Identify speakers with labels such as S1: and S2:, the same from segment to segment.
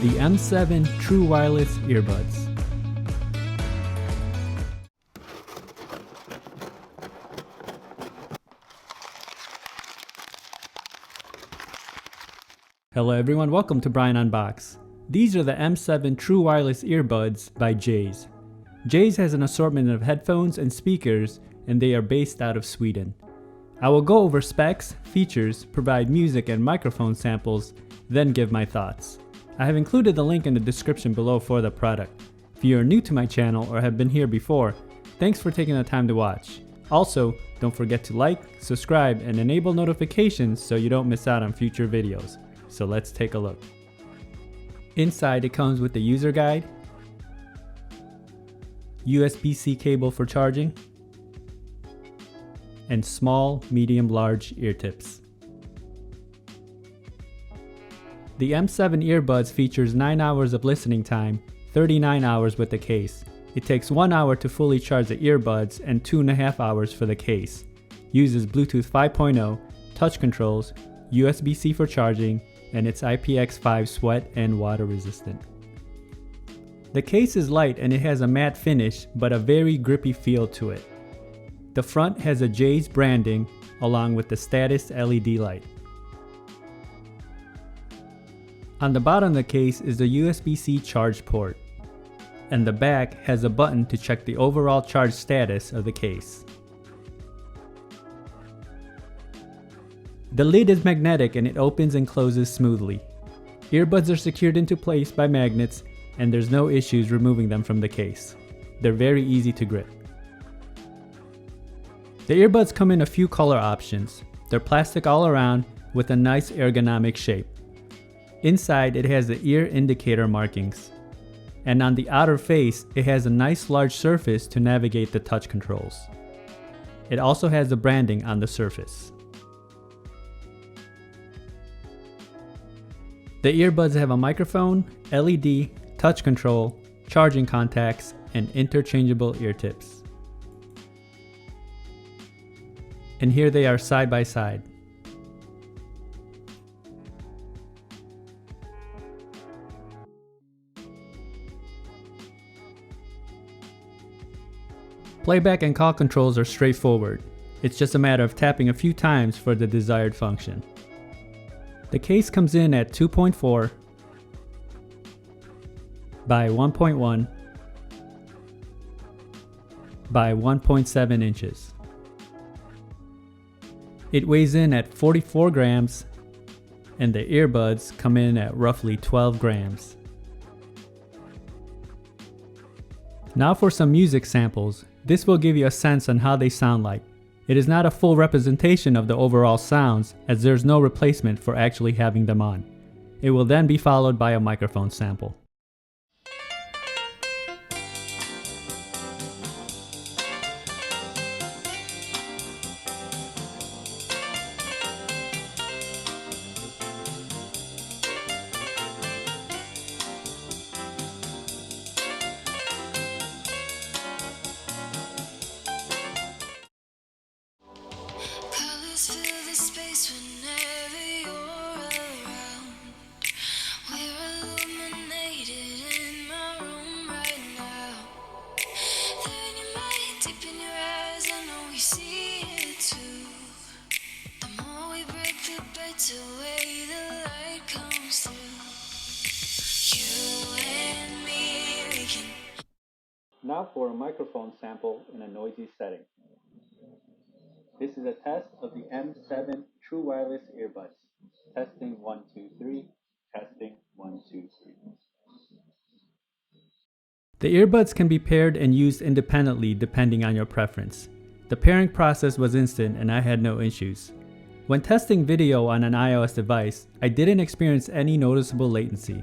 S1: the m-seve True Wireless Earbuds. Hello everyone, welcome to Brian Unboxed. These are the m-seve True Wireless Earbuds by JAYS. JAYS has an assortment of headphones and speakers, and they are based out of Sweden. I will go over specs, features, provide music and microphone samples, then give my thoughts. I have included the link in the description below for the product. If you are new to my channel or have been here before, thanks for taking the time to watch. Also, don't forget to like, subscribe, and enable notifications so you don't miss out on future videos. So let's take a look. Inside it comes with the user guide, USB-C cable for charging, and small, medium, large ear tips. The m-seve earbuds features 9 hours of listening time, 39 hours with the case. It takes 1 hour to fully charge the earbuds and 2.5 hours for the case. Uses Bluetooth 5.0, touch controls, USB-C for charging, and it's IPX5 sweat and water resistant. The case is light and it has a matte finish but a very grippy feel to it. The front has a JAYS branding along with the status LED light. On the bottom of the case is the USB-C charge port, and the back has a button to check the overall charge status of the case. The lid is magnetic and it opens and closes smoothly. Earbuds are secured into place by magnets and there's no issues removing them from the case. They're very easy to grip. The earbuds come in a few color options. They're plastic all around with a nice ergonomic shape. Inside it has the ear indicator markings. And on the outer face it has a nice large surface to navigate the touch controls. It also has the branding on the surface. The earbuds have a microphone, LED, touch control, charging contacts, and interchangeable ear tips. And here they are side by side. Playback and call controls are straightforward. It's just a matter of tapping a few times for the desired function. The case comes in at 2.4 by 1.1 by 1.7 inches. It weighs in at 44 grams and the earbuds come in at roughly 12 grams. Now for some music samples. This will give you a sense on how they sound like. It is not a full representation of the overall sounds as there's no replacement for actually having them on. It will then be followed by a microphone sample. Now for a microphone sample in a noisy setting. This is a test of the m-seve True Wireless Earbuds. Testing 1, 2, 3. Testing 1, 2, 3. The earbuds can be paired and used independently depending on your preference. The pairing process was instant and I had no issues. When testing video on an iOS device, I didn't experience any noticeable latency.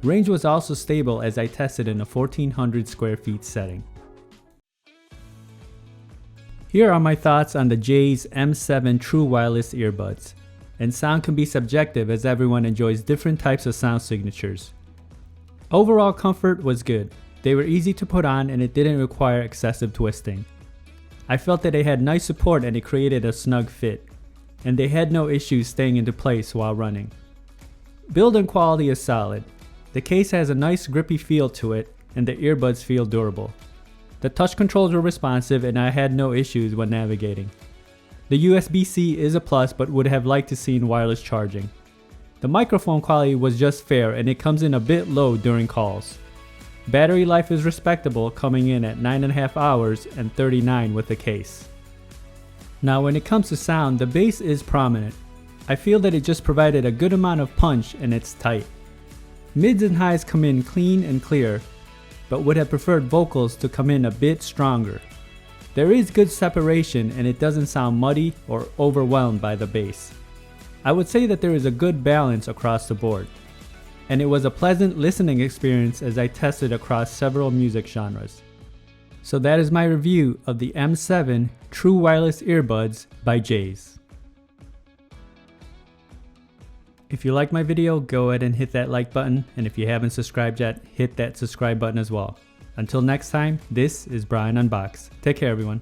S1: Range was also stable as I tested in a 1400 square feet setting. Here are my thoughts on the JAYS m-seve True Wireless Earbuds. And sound can be subjective as everyone enjoys different types of sound signatures. Overall comfort was good. They were easy to put on and it didn't require excessive twisting. I felt that they had nice support and it created a snug fit. And they had no issues staying into place while running. Build and quality is solid. The case has a nice grippy feel to it, and the earbuds feel durable. The touch controls were responsive and I had no issues when navigating. The USB-C is a plus, but would have liked to seen wireless charging. The microphone quality was just fair and it comes in a bit low during calls. Battery life is respectable, coming in at 9.5 hours and 39 with the case. Now when it comes to sound, the bass is prominent. I feel that it just provided a good amount of punch and it's tight. Mids and highs come in clean and clear, but would have preferred vocals to come in a bit stronger. There is good separation and it doesn't sound muddy or overwhelmed by the bass. I would say that there is a good balance across the board, and it was a pleasant listening experience as I tested across several music genres. So that is my review of the m-seve True Wireless Earbuds by JAYS. If you like my video, go ahead and hit that like button, and if you haven't subscribed yet, hit that subscribe button as well. Until next time, this is Brian Unboxed. Take care everyone.